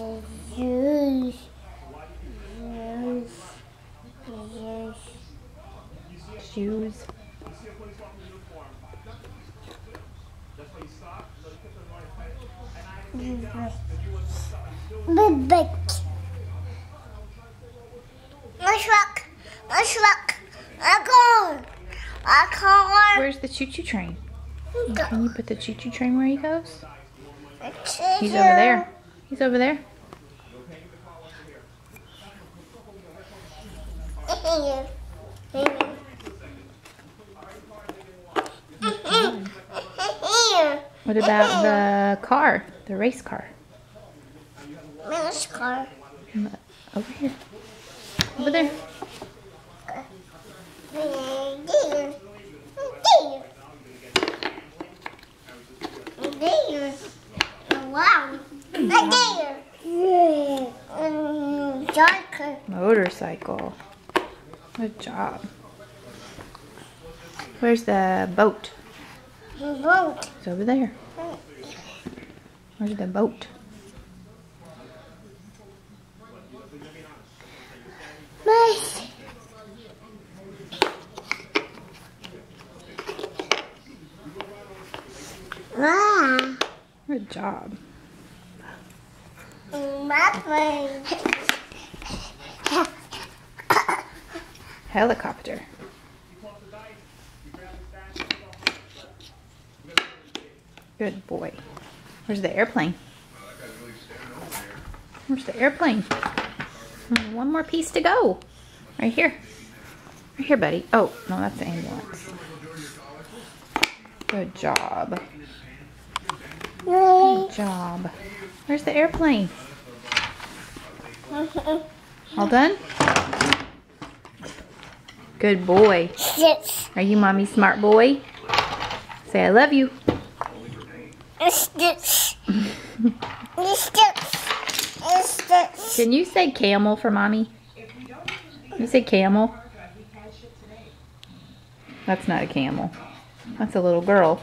Shoes. Shoes. Big. My truck. I can't. Where's the choo-choo train? Can you put the choo-choo train where he goes? He's over there. He's over there. What about the car? The race car? Race car. Over here. Over there. Wow. Motorcycle. Good job. Where's the boat? It's over there. Where's the boat? Good job. Helicopter. Good boy. Where's the airplane? Where's the airplane? One more piece to go. Right here. Right here, buddy. Oh, no, that's the ambulance. Good job. Good job. Where's the airplane? All done? Good boy. Are you mommy's smart boy? Say I love you. Can you say camel for mommy? You say camel? That's not a camel. That's a little girl.